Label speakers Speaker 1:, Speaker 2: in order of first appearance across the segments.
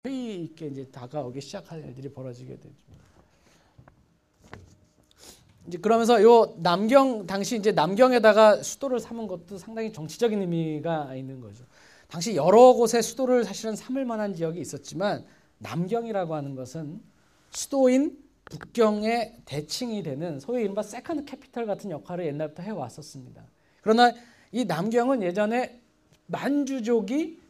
Speaker 1: 회의 있게 이제 다가오기 시작하는 일들이 벌어지게 되죠. 이제 그러면서 요 남경 당시 이제 남경에다가 수도를 삼은 것도 상당히 정치적인 의미가 있는 거죠. 당시 여러 곳에 수도를 사실은 삼을 만한 지역이 있었지만 남경이라고 하는 것은 수도인 북경의 대칭이 되는 소위 이른바 세컨드 캐피털 같은 역할을 옛날부터 해왔었습니다. 그러나 이 남경은 예전에 만주족이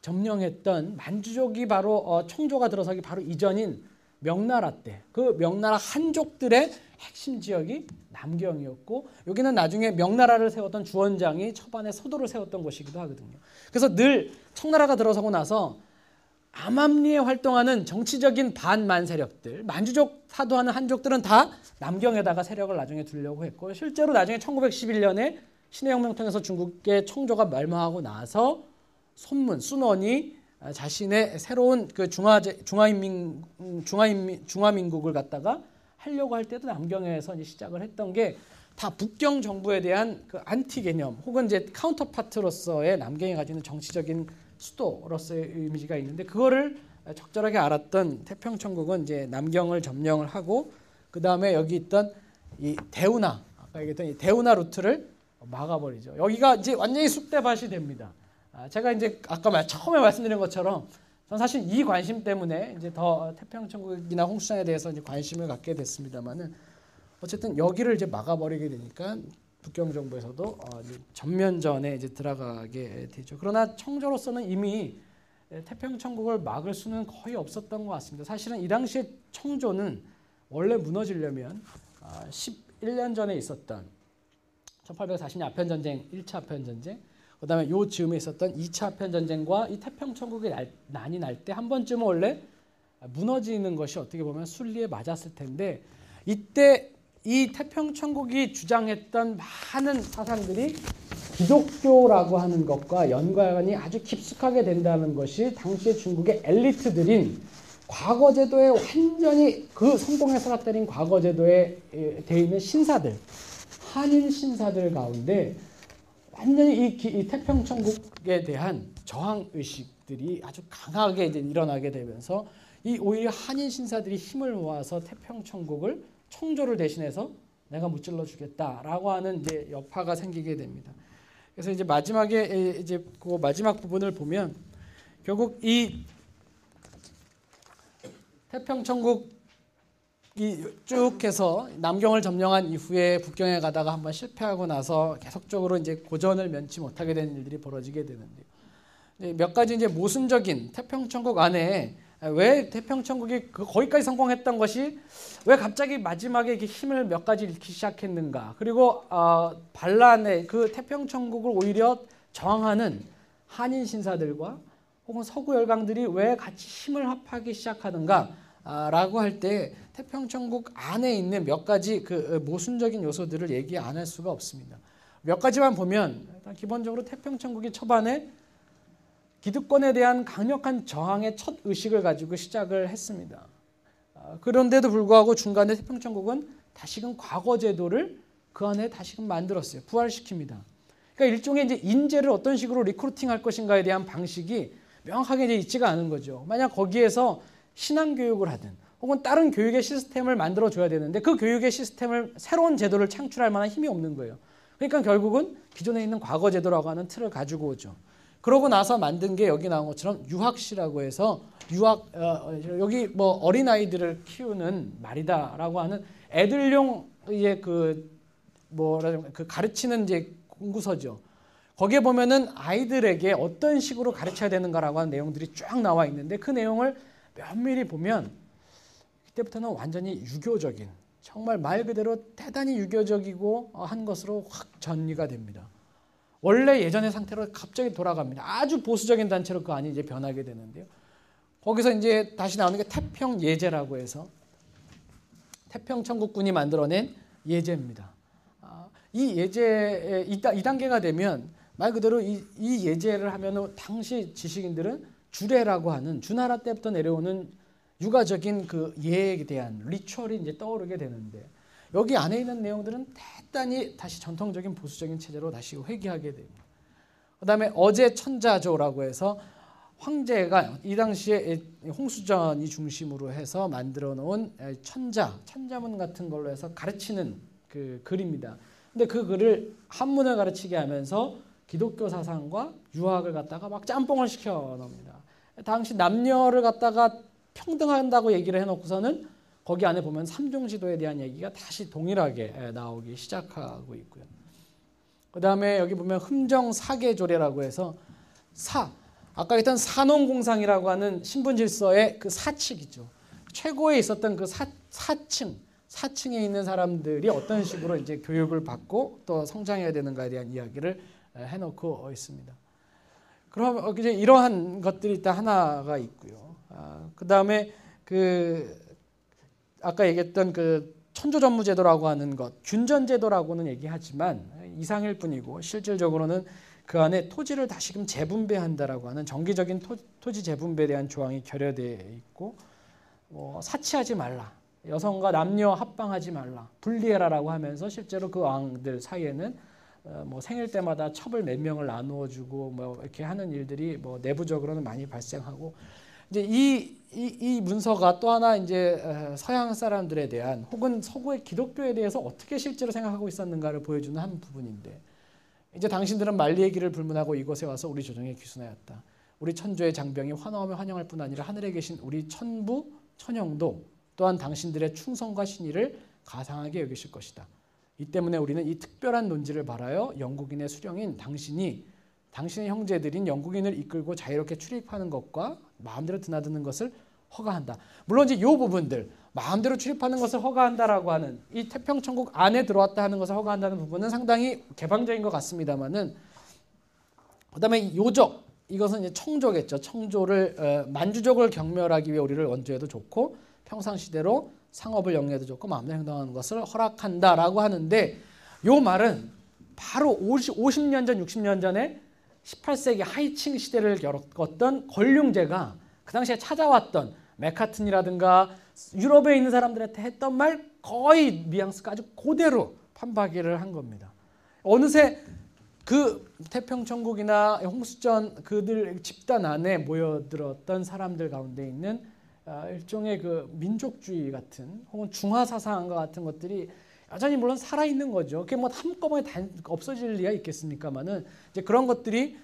Speaker 1: 점령했던 만주족이 바로 청조가 들어서기 바로 이전인 명나라 때 그 명나라 한족들의 핵심 지역이 남경이었고 여기는 나중에 명나라를 세웠던 주원장이 초반에 서도를 세웠던 곳이기도 하거든요. 그래서 늘 청나라가 들어서고 나서 암암리에 활동하는 정치적인 반만 세력들, 만주족 사도하는 한족들은 다 남경에다가 세력을 나중에 두려고 했고 실제로 나중에 1911년에 신해혁명 통해서 중국의 청조가 멸망하고 나서 손문, 순원이 자신의 새로운 그 중화민국을 갖다가 하려고 할 때도 남경에서 이제 시작을 했던 게 다 북경 정부에 대한 그 안티 개념 혹은 이제 카운터파트로서의 남경이 가지고 있는 정치적인 수도로서의 이미지가 있는데 그거를 적절하게 알았던 태평천국은 이제 남경을 점령을 하고 그 다음에 여기 있던 이 대운하 아까 얘기했던 이 대운하 루트를 막아버리죠. 여기가 이제 완전히 쑥대밭이 됩니다. 제가 이제 아까 처음에 말씀드린 것처럼 전 사실 이 관심 때문에 이제 더 태평천국이나 홍수장에 대해서 이제 관심을 갖게 됐습니다만은 어쨌든 여기를 이제 막아버리게 되니까 북경 정부에서도 전면전에 이제 들어가게 되죠. 그러나 청조로서는 이미 태평천국을 막을 수는 거의 없었던 것 같습니다. 사실은 이 당시에 청조는 원래 무너지려면 11년 전에 있었던 1840년 아편전쟁, 1차 아편전쟁 그 다음에 요 즈음에 있었던 2차 아편전쟁과 이 태평천국이 난이 날 때 한 번쯤은 원래 무너지는 것이 어떻게 보면 순리에 맞았을 텐데 이때 이 태평천국이 주장했던 많은 사상들이 기독교라고 하는 것과 연관이 아주 깊숙하게 된다는 것이 당시의 중국의 엘리트들인 과거제도에 완전히 그 성공에 사각들인 과거제도에 되어 있는 신사들, 한인 신사들 가운데 완전히 이 태평천국에 대한 저항의식들이 아주 강하게 이제 일어나게 되면서 이 오히려 한인 신사들이 힘을 모아서 태평천국을 청조를 대신해서 내가 무찔러 주겠다라고 하는 이제 여파가 생기게 됩니다. 그래서 이제 마지막에 이제 그 마지막 부분을 보면 결국 이 태평천국이 쭉 해서 남경을 점령한 이후에 북경에 가다가 한번 실패하고 나서 계속적으로 이제 고전을 면치 못하게 되는 일들이 벌어지게 되는데요. 몇 가지 이제 모순적인 태평천국 안에 왜 태평천국이 거기까지 성공했던 것이 왜 갑자기 마지막에 이렇게 힘을 몇 가지 잃기 시작했는가? 그리고 반란의 그 태평천국을 오히려 저항하는 한인 신사들과 혹은 서구 열강들이 왜 같이 힘을 합하기 시작하는가?라고 할 때 태평천국 안에 있는 몇 가지 그 모순적인 요소들을 얘기 안 할 수가 없습니다. 몇 가지만 보면 일단 기본적으로 태평천국이 초반에 기득권에 대한 강력한 저항의 첫 의식을 가지고 시작을 했습니다. 그런데도 불구하고 중간에 태평천국은 다시금 과거 제도를 그 안에 다시금 만들었어요. 부활시킵니다. 그러니까 일종의 이제 인재를 어떤 식으로 리크루팅할 것인가에 대한 방식이 명확하게 이제 있지가 않은 거죠. 만약 거기에서 신앙 교육을 하든 혹은 다른 교육의 시스템을 만들어 줘야 되는데 그 교육의 시스템을 새로운 제도를 창출할 만한 힘이 없는 거예요. 그러니까 결국은 기존에 있는 과거 제도라고 하는 틀을 가지고 오죠. 그러고 나서 만든 게 여기 나온 것처럼 유학시라고 해서 여기 뭐 어린아이들을 키우는 말이다라고 하는 애들용 이제 그 가르치는 이제 공부서죠. 거기에 보면은 아이들에게 어떤 식으로 가르쳐야 되는가라고 하는 내용들이 쫙 나와 있는데 그 내용을 면밀히 보면 그때부터는 완전히 유교적인 정말 말 그대로 대단히 유교적이고 한 것으로 확 전이가 됩니다. 원래 예전의 상태로 갑자기 돌아갑니다. 아주 보수적인 단체로 그 안이 이제 변하게 되는데요. 거기서 이제 다시 나오는 게 태평예제라고 해서 태평천국군이 만들어낸 예제입니다. 이 예제 이 단계가 되면 말 그대로 이 예제를 하면 당시 지식인들은 주례라고 하는 주나라 때부터 내려오는 유가적인 그 예에 대한 리추얼이 이제 떠오르게 되는데 여기 안에 있는 내용들은 대단히 다시 전통적인 보수적인 체제로 다시 회귀하게 됩니다. 그다음에 어제 천자조라고 해서 황제가 이 당시에 홍수전이 중심으로 해서 만들어 놓은 천자문 같은 걸로 해서 가르치는 그 글입니다. 근데 그 글을 한문을 가르치게 하면서 기독교 사상과 유학을 갖다가 막 짬뽕을 시켜 놓습니다. 당시 남녀를 갖다가 평등한다고 얘기를 해놓고서는 거기 안에 보면 삼종시도에 대한 얘기가 다시 동일하게 나오기 시작하고 있고요. 그 다음에 여기 보면 흠정사계조례라고 해서 아까 했던 산업공상이라고 하는 신분질서의 그 사칙이죠. 최고에 있었던 그 사층에 있는 사람들이 어떤 식으로 이제 교육을 받고 또 성장해야 되는가에 대한 이야기를 해놓고 있습니다. 그럼 이제 이러한 것들이 일단 하나가 있고요. 그 다음에 아까 얘기했던 그 천조전무제도라고 하는 것, 균전제도라고는 얘기하지만 이상일 뿐이고 실질적으로는 그 안에 토지를 다시금 재분배한다라고 하는 정기적인 토지 재분배에 대한 조항이 결여되어 있고, 사치하지 말라, 여성과 남녀 합방하지 말라, 분리해라라고 하면서 실제로 그 왕들 사이에는 생일 때마다 첩을 몇 명을 나누어 주고 이렇게 하는 일들이 내부적으로는 많이 발생하고, 이제 이 문서가 또 하나 이제 서양 사람들에 대한 혹은 서구의 기독교에 대해서 어떻게 실제로 생각하고 있었는가를 보여주는 한 부분인데, 이제 당신들은 만리의 길을 불문하고 이곳에 와서 우리 조정에 귀순하였다. 우리 천조의 장병이 환호하며 환영할 뿐 아니라 하늘에 계신 우리 천부 천영도 또한 당신들의 충성과 신의를 가상하게 여기실 것이다. 이 때문에 우리는 이 특별한 논지를 바라여 영국인의 수령인 당신의 형제들인 영국인을 이끌고 자유롭게 출입하는 것과 마음대로 드나드는 것을 허가한다. 물론 이제 이 부분들, 마음대로 출입하는 것을 허가한다라고 하는, 이 태평천국 안에 들어왔다 하는 것을 허가한다는 부분은 상당히 개방적인 것 같습니다만은, 그다음에 요적, 이것은 이제 청조겠죠. 청조를 만주족을 경멸하기 위해 우리를 원조해도 좋고 평상시대로 상업을 영위해도 좋고 마음대로 행동하는 것을 허락한다라고 하는데, 요 말은 바로 50년 전, 60년 전에 18세기 하이칭 시대를 겪었던 권륭제가 그 당시에 찾아왔던 메카튼이라든가 유럽에 있는 사람들한테 했던 말 거의 뉘앙스가 아주 그대로 판박이를 한 겁니다. 어느새 그 태평천국이나 홍수전 그들 집단 안에 모여들었던 사람들 가운데 있는 일종의 그 민족주의 같은 혹은 중화 사상과 같은 것들이 여전히 물론 살아있는 거죠. 그게 한꺼번에 다 없어질 리가 있겠습니까만은 이제 그런 것들이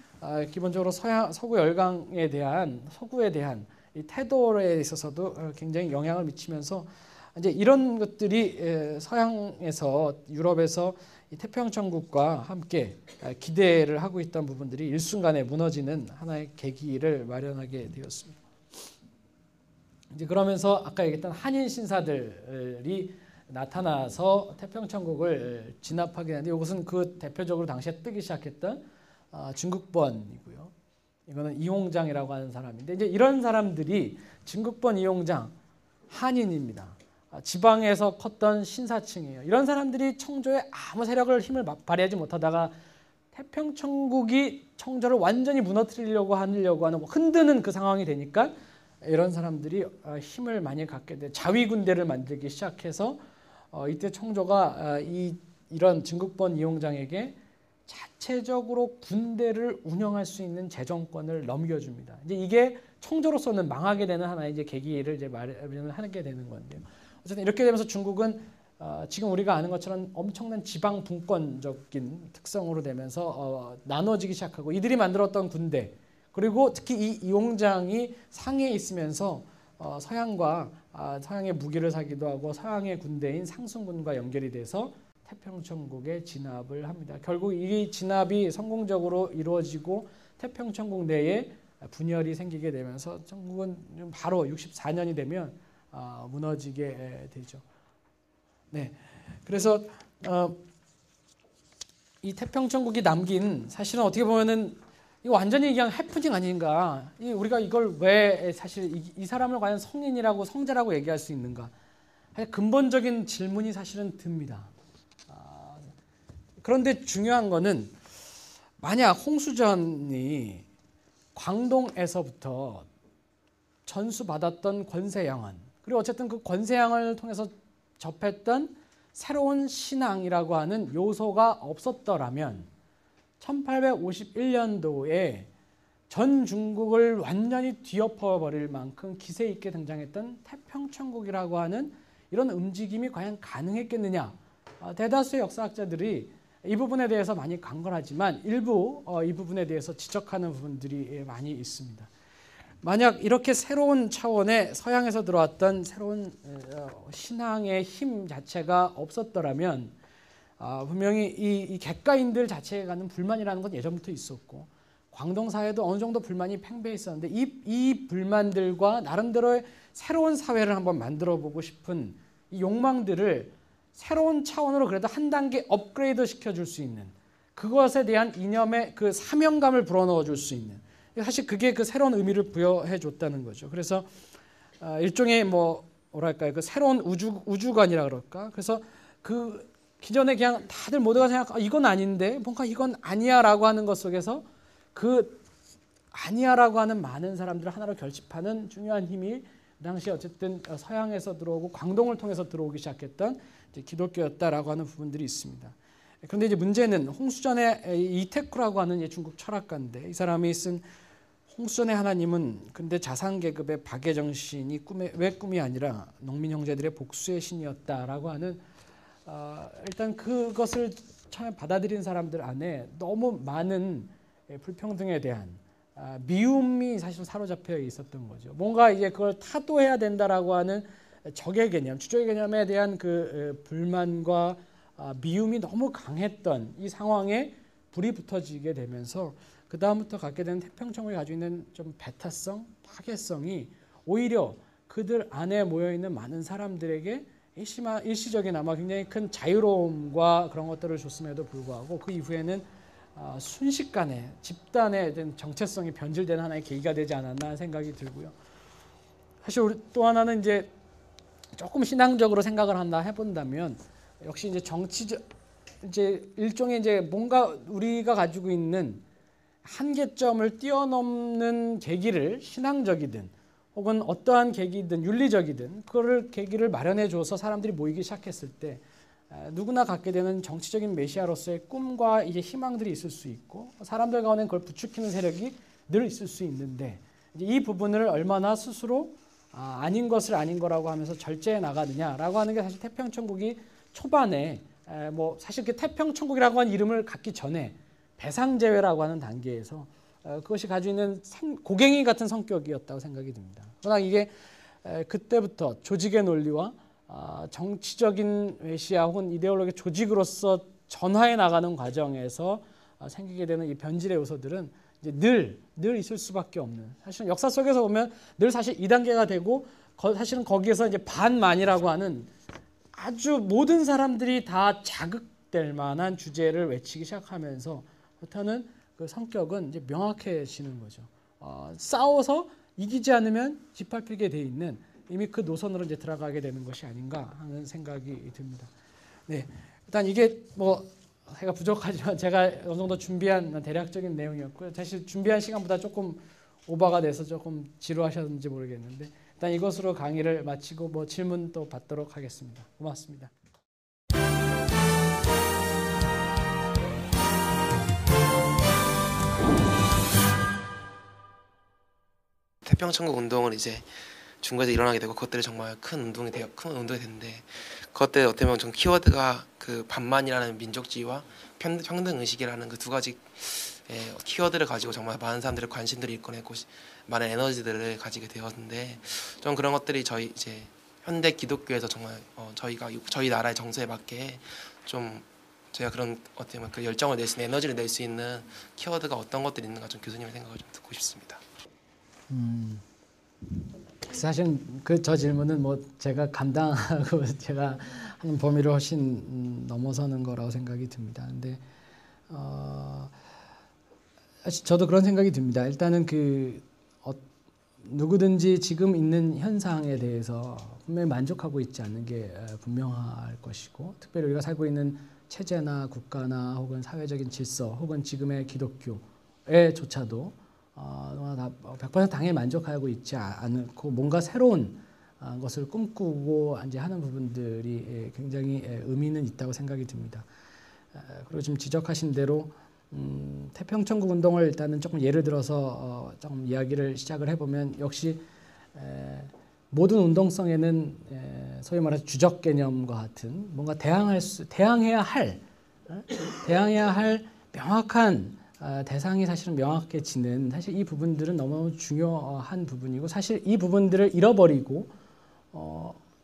Speaker 1: 기본적으로 서구 열강에 대한, 서구에 대한 이 태도에 있어서도 굉장히 영향을 미치면서 이제 이런 것들이 서양에서, 유럽에서 이 태평천국과 함께 기대를 하고 있던 부분들이 일순간에 무너지는 하나의 계기를 마련하게 되었습니다. 이제 그러면서 아까 얘기했던 한인 신사들이 나타나서 태평천국을 진압하게 되는데, 이것은 그 대표적으로 당시에 뜨기 시작했던 증국본이고요. 이거는 이홍장이라고 하는 사람인데, 이제 이런 사람들이 증국본, 이홍장 한인입니다. 지방에서 컸던 신사층이에요. 이런 사람들이 청조에 아무 세력을 힘을 발휘하지 못하다가 태평천국이 청조를 완전히 무너뜨리려고 하는 흔드는 그 상황이 되니까 이런 사람들이 힘을 많이 갖게 돼 자위군대를 만들기 시작해서 이때 청조가 이런 증국본 이홍장에게 자체적으로 군대를 운영할 수 있는 재정권을 넘겨줍니다. 이제 이게 청조로서는 망하게 되는 하나의 이제 계기를 이제 마련을 하게 되는 건데요. 어쨌든 이렇게 되면서 중국은 지금 우리가 아는 것처럼 엄청난 지방 분권적인 특성으로 되면서 나눠지기 시작하고, 이들이 만들었던 군대, 그리고 특히 이 이홍장이 상해에 있으면서 서양의 무기를 사기도 하고 서양의 군대인 상순군과 연결이 돼서 태평천국에 진압을 합니다. 결국 이 진압이 성공적으로 이루어지고 태평천국 내에 분열이 생기게 되면서 천국은 바로 64년이 되면 무너지게 되죠. 네, 그래서 이 태평천국이 남긴, 사실은 어떻게 보면은 이거 완전히 그냥 해프닝 아닌가? 우리가 이걸 왜 사실 이 사람을 과연 성인이라고, 성자라고 얘기할 수 있는가? 근본적인 질문이 사실은 듭니다. 그런데 중요한 거는, 만약 홍수전이 광동에서부터 전수받았던 권세양은, 그리고 어쨌든 그 권세양을 통해서 접했던 새로운 신앙이라고 하는 요소가 없었더라면 1851년도에 전 중국을 완전히 뒤엎어 버릴 만큼 기세 있게 등장했던 태평천국이라고 하는 이런 움직임이 과연 가능했겠느냐. 대다수의 역사학자들이 이 부분에 대해서 많이 강건하지만 일부 이 부분에 대해서 지적하는 부분들이 많이 있습니다. 만약 이렇게 새로운 차원의 서양에서 들어왔던 새로운 신앙의 힘 자체가 없었더라면 분명히 이 객가인들 자체에 가는 불만이라는 건 예전부터 있었고 광동 사회도 어느 정도 불만이 팽배해 있었는데 이 불만들과 나름대로의 새로운 사회를 한번 만들어 보고 싶은 이 욕망들을 새로운 차원으로 그래도 한 단계 업그레이드 시켜줄 수 있는 그것에 대한 이념의 그 사명감을 불어넣어 줄 수 있는 사실 그게 그 새로운 의미를 부여해 줬다는 거죠. 그래서 일종의 뭐랄까요 그 새로운 우주관이라 그럴까. 그래서 그 기존에 그냥 다들 모두가 생각 이건 아닌데 뭔가 이건 아니야라고 하는 것 속에서 그 아니야라고 하는 많은 사람들을 하나로 결집하는 중요한 힘이 그 당시 어쨌든 서양에서 들어오고 광동을 통해서 들어오기 시작했던 이제 기독교였다라고 하는 부분들이 있습니다. 그런데 이제 문제는 홍수전의 이태쿠라고 하는 중국 철학가인데 이 사람이 쓴 홍수전의 하나님은 근데 자산계급의 박애 정신이 왜 꿈이 아니라 농민 형제들의 복수의 신이었다라고 하는 일단 그것을 처음에 받아들인 사람들 안에 너무 많은 불평등에 대한 미움이 사실 사로잡혀 있었던 거죠. 뭔가 이제 그걸 타도해야 된다라고 하는 적의 개념, 주적의 개념에 대한 그 불만과 미움이 너무 강했던 이 상황에 불이 붙어지게 되면서 그 다음부터 갖게 되는 태평천국이 가지고 있는 좀 배타성, 파괴성이 오히려 그들 안에 모여 있는 많은 사람들에게 일시적인 아마 굉장히 큰 자유로움과 그런 것들을 줬음에도 불구하고 그 이후에는 순식간에 집단의 정체성이 변질되는 하나의 계기가 되지 않았나 하는 생각이 들고요. 사실 우리 또 하나는 이제 조금 신앙적으로 생각을 한다 해본다면 역시 이제 정치적 이제 일종의 이제 뭔가 우리가 가지고 있는 한계점을 뛰어넘는 계기를 신앙적이든 혹은 어떠한 계기든 윤리적이든 그거를 계기를 마련해 줘서 사람들이 모이기 시작했을 때 누구나 갖게 되는 정치적인 메시아로서의 꿈과 이제 희망들이 있을 수 있고 사람들 가운데 그걸 부추기는 세력이 늘 있을 수 있는데 이제 이 부분을 얼마나 스스로 아닌 것을 아닌 거라고 하면서 절제해 나가느냐라고 하는 게 사실 태평천국이 초반에 뭐 사실 그 태평천국이라고 하는 이름을 갖기 전에 배상제외라고 하는 단계에서 그것이 가지고 있는 고갱이 같은 성격이었다고 생각이 듭니다. 그러나 이게 그때부터 조직의 논리와 정치적인 메시아 혹은 이데올로기 조직으로서 전화해 나가는 과정에서 생기게 되는 이 변질의 요소들은 이제 늘 있을 수밖에 없는 사실 역사 속에서 보면 늘 사실 2단계가 되고 사실은 거기에서 이제 반만이라고 하는 아주 모든 사람들이 다 자극될 만한 주제를 외치기 시작하면서 부터는 그 성격은 이제 명확해지는 거죠. 싸워서 이기지 않으면 짓밟히게 돼 있는 이미 그 노선으로 이제 들어가게 되는 것이 아닌가 하는 생각이 듭니다. 네, 일단 이게 뭐 제가 부족하지만 제가 어느 정도 준비한 대략적인 내용이었고요. 사실 준비한 시간보다 조금 오버가 돼서 조금 지루하셨는지 모르겠는데 일단 이것으로 강의를 마치고 뭐 질문 또 받도록 하겠습니다. 고맙습니다.
Speaker 2: 태평천국 운동은 이제 중국에서 일어나게 되고 그것들이 정말 큰 운동이 됐는데 그것들 어떻게 보면 좀 키워드가 그 반만이라는 민족주의와 평등 의식이라는 그 두 가지 키워드를 가지고 정말 많은 사람들의 관심들을 이끌어내고 많은 에너지들을 가지게 되었는데 좀 그런 것들이 저희 이제 현대 기독교에서 정말 저희 나라의 정서에 맞게 좀 저희가 그런 어떻게 보면 그 열정을 낼 수 있는 에너지를 낼 수 있는 키워드가 어떤 것들이 있는가 좀 교수님의 생각을 좀 듣고 싶습니다.
Speaker 1: 사실 저 질문은 뭐 제가 감당하고 제가 하는 범위를 훨씬 넘어서는 거라고 생각이 듭니다. 근데 저도 그런 생각이 듭니다. 일단은 누구든지 지금 있는 현상에 대해서 분명히 만족하고 있지 않는 게 분명할 것이고 특별히 우리가 살고 있는 체제나 국가나 혹은 사회적인 질서 혹은 지금의 기독교에조차도 100% 당연히 만족하고 있지 않고 뭔가 새로운 것을 꿈꾸고 이제 하는 부분들이 굉장히 의미는 있다고 생각이 듭니다. 그리고 지금 지적하신 대로 태평천국 운동을 일단은 조금 예를 들어서 조금 이야기를 시작을 해보면 역시 모든 운동성에는 소위 말해서 주적 개념과 같은 뭔가 대항해야 할 명확한 대상이 사실은 명확해지는 사실 이 부분들은 너무 중요한 부분이고 사실 이 부분들을 잃어버리고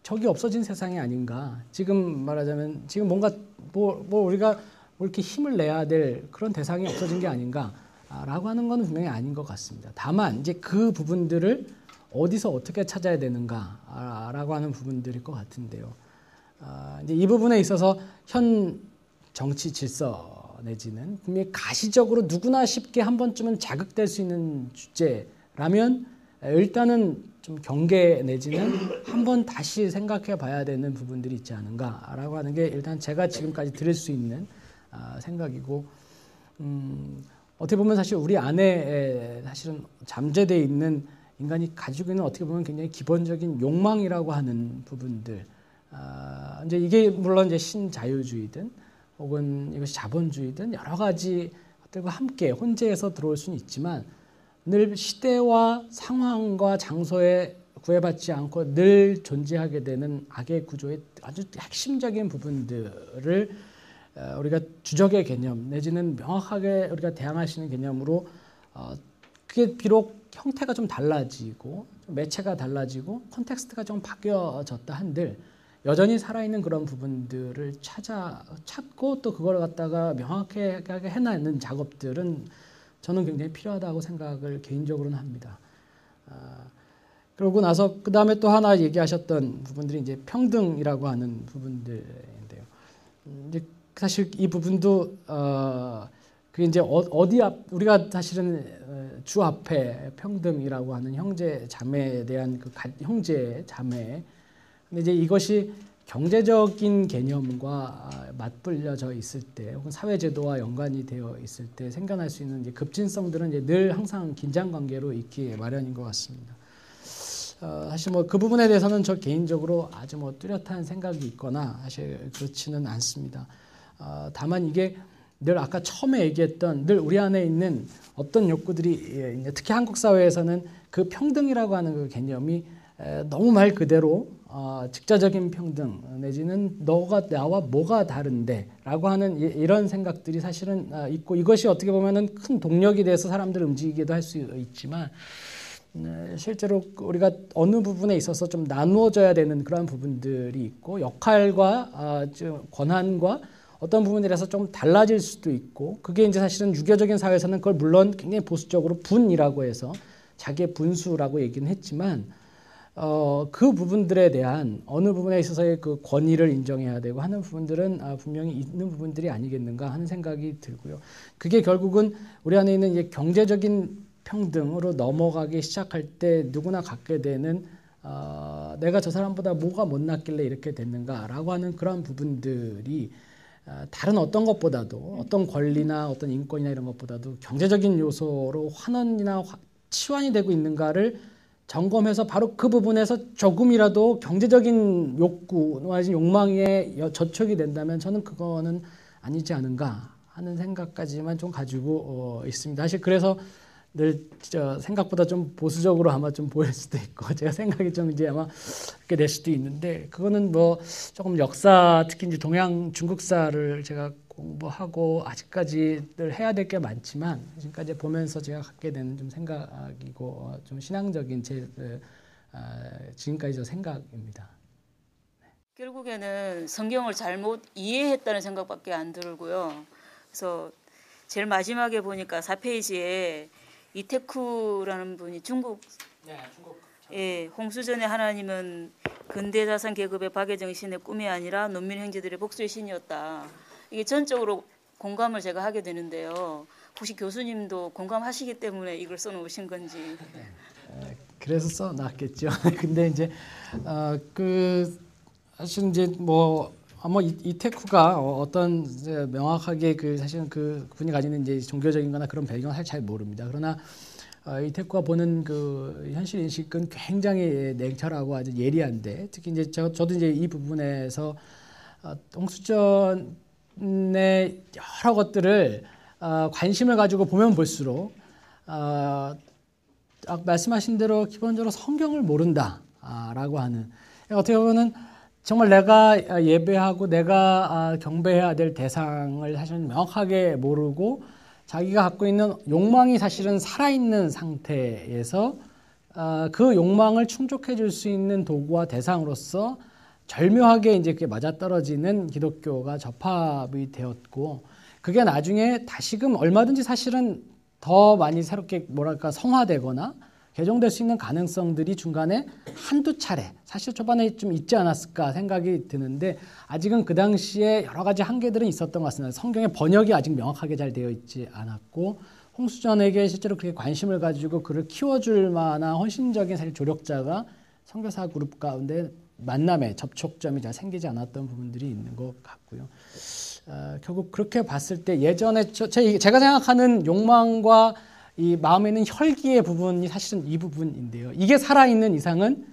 Speaker 1: 적이 없어진 세상이 아닌가. 지금 말하자면 지금 뭔가 우리가 이렇게 힘을 내야 될 그런 대상이 없어진 게 아닌가라고 하는 건 분명히 아닌 것 같습니다. 다만 이제 그 부분들을 어디서 어떻게 찾아야 되는가라고 하는 부분들일 것 같은데요. 이제 이 부분에 있어서 현 정치 질서 내지는 분명히 가시적으로 누구나 쉽게 한 번쯤은 자극될 수 있는 주제라면 일단은 좀 경계 내지는 한번 다시 생각해 봐야 되는 부분들이 있지 않은가라고 하는 게 일단 제가 지금까지 드릴 수 있는 생각이고 어떻게 보면 사실 우리 안에 사실은 잠재되어 있는 인간이 가지고 있는 어떻게 보면 굉장히 기본적인 욕망이라고 하는 부분들 이제 이게 물론 이제 신자유주의든 혹은 이것이 자본주의든 여러 가지 것들과 함께 혼재해서 들어올 수는 있지만 늘 시대와 상황과 장소에 구애받지 않고 늘 존재하게 되는 악의 구조의 아주 핵심적인 부분들을 우리가 주적의 개념 내지는 명확하게 우리가 대항할 수 있는 개념으로 그게 비록 형태가 좀 달라지고 매체가 달라지고 컨텍스트가 좀 바뀌어졌다 한들 여전히 살아있는 그런 부분들을 찾고 또 그걸 갖다가 명확하게 해내는 작업들은 저는 굉장히 필요하다고 생각을 개인적으로는 합니다. 그러고 나서 그 다음에 또 하나 얘기하셨던 부분들이 이제 평등이라고 하는 부분들인데요. 이제 사실 이 부분도 그게 이제 어디 우리가 사실은 주 앞에 평등이라고 하는 형제 자매에 대한 그 형제 자매. 근데 이제 이것이 경제적인 개념과 맞불려져 있을 때 혹은 사회제도와 연관이 되어 있을 때 생겨날 수 있는 이제 급진성들은 이제 늘 항상 긴장 관계로 있기 마련인 것 같습니다. 사실 뭐 그 부분에 대해서는 저 개인적으로 아주 뭐 뚜렷한 생각이 있거나 사실 그렇지는 않습니다. 다만 이게 늘 아까 처음에 얘기했던 늘 우리 안에 있는 어떤 욕구들이 특히 한국 사회에서는 그 평등이라고 하는 그 개념이 너무 말 그대로 직자적인 평등 내지는 너가 나와 뭐가 다른데 라고 하는 이런 생각들이 사실은 있고 이것이 어떻게 보면은 큰 동력이 돼서 사람들을 움직이기도 할 수 있지만 실제로 우리가 어느 부분에 있어서 좀 나누어져야 되는 그런 부분들이 있고 역할과 권한과 어떤 부분들에서 좀 달라질 수도 있고 그게 이제 사실은 유교적인 사회에서는 그걸 물론 굉장히 보수적으로 분이라고 해서 자기의 분수라고 얘기는 했지만 그 부분들에 대한 어느 부분에 있어서의 그 권위를 인정해야 되고 하는 부분들은 분명히 있는 부분들이 아니겠는가 하는 생각이 들고요. 그게 결국은 우리 안에 있는 이제 경제적인 평등으로 넘어가기 시작할 때 누구나 갖게 되는 내가 저 사람보다 뭐가 못났길래 이렇게 됐는가라고 하는 그런 부분들이 다른 어떤 것보다도 어떤 권리나 어떤 인권이나 이런 것보다도 경제적인 요소로 환원이나 치환이 되고 있는가를 점검해서 바로 그 부분에서 조금이라도 경제적인 욕구나 욕망에 저촉이 된다면 저는 그거는 아니지 않은가 하는 생각까지만 좀 가지고 있습니다. 사실 그래서 늘 생각보다 좀 보수적으로 아마 좀 보일 수도 있고 제가 생각이 좀 이제 아마 그렇게 될 수도 있는데 그거는 뭐 조금 역사 특히 이제 동양 중국사를 제가 공부하고 아직까지 늘 해야 될 게 많지만 지금까지 보면서 제가 갖게 되는 좀 생각이고 좀 신앙적인 제 지금까지 저 생각입니다.
Speaker 3: 결국에는 성경을 잘못 이해했다는 생각밖에 안 들고요. 그래서 제일 마지막에 보니까 4페이지에 이태쿠라는 분이 중국 홍수전의 하나님은 근대자산 계급의 박애정신의 꿈이 아니라 농민 형제들의 복수의 신이었다. 이게 전적으로 공감을 제가 하게 되는데요. 혹시 교수님도 공감하시기 때문에 이걸 써놓으신 건지.
Speaker 1: 그래서 써놨겠죠. 근데 이제 사실 이제 아마 이태쿠가 어떤 명확하게 사실은 그 분이 가지는 이제 종교적인거나 그런 배경을 사실 잘 모릅니다. 그러나 이태쿠가 보는 그 현실 인식은 굉장히 냉철하고 아주 예리한데 특히 이제 저도 이제 이 부분에서 홍수전의 여러 것들을 관심을 가지고 보면 볼수록 말씀하신 대로 기본적으로 성경을 모른다라고 하는, 어떻게 보면 정말 내가 예배하고 내가 경배해야 될 대상을 사실 명확하게 모르고 자기가 갖고 있는 욕망이 사실은 살아있는 상태에서 그 욕망을 충족해 줄 수 있는 도구와 대상으로서 절묘하게 이제 그게 맞아떨어지는 기독교가 접합이 되었고, 그게 나중에 다시금 얼마든지 사실은 더 많이 새롭게 성화되거나 개종될 수 있는 가능성들이 중간에 한두 차례, 사실 초반에 좀 있지 않았을까 생각이 드는데, 아직은 그 당시에 여러 가지 한계들은 있었던 것 같습니다. 성경의 번역이 아직 명확하게 잘 되어 있지 않았고, 홍수전에게 실제로 그렇게 관심을 가지고 그를 키워줄 만한 헌신적인 사실 조력자가 선교사 그룹 가운데 만남의 접촉점이 잘 생기지 않았던 부분들이 있는 것 같고요. 결국 그렇게 봤을 때 예전에 제가 생각하는 욕망과 이 마음에 있는 혈기의 부분이 사실은 이 부분인데요. 이게 살아있는 이상은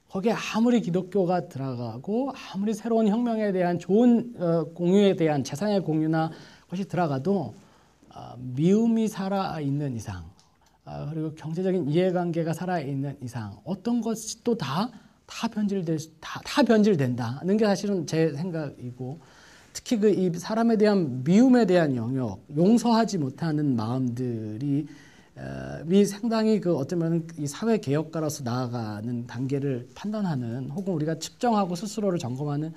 Speaker 1: 거기에 아무리 기독교가 들어가고 아무리 새로운 혁명에 대한 좋은 공유에 대한 재산의 공유나 것이 들어가도 미움이 살아있는 이상, 그리고 경제적인 이해관계가 살아있는 이상, 어떤 것이 또 다 변질된다는 게 사실은 제 생각이고, 특히 이 사람에 대한 미움에 대한 영역, 용서하지 못하는 마음들이 상당히 어쩌면 이 사회 개혁가로서 나아가는 단계를 판단하는, 혹은 우리가 측정하고 스스로를 점검하는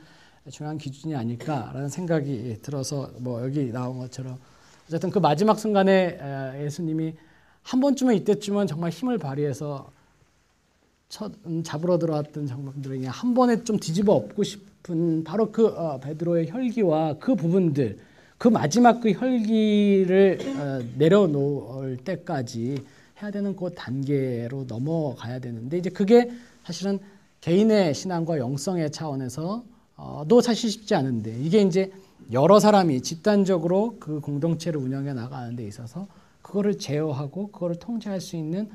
Speaker 1: 중요한 기준이 아닐까라는 생각이 들어서, 여기 나온 것처럼 어쨌든 그 마지막 순간에 예수님이 한 번쯤은 이때쯤은 정말 힘을 발휘해서 잡으러 들어왔던 장병들에게 한 번에 좀 뒤집어 엎고 싶은 바로 그 베드로의 혈기와 그 부분들, 그 마지막 그 혈기를 내려놓을 때까지 해야 되는 그 단계로 넘어가야 되는데, 이제 그게 사실은 개인의 신앙과 영성의 차원에서 도 사실 쉽지 않은데, 이게 이제 여러 사람이 집단적으로 그 공동체를 운영해 나가는 데 있어서 그거를 제어하고 그거를 통제할 수 있는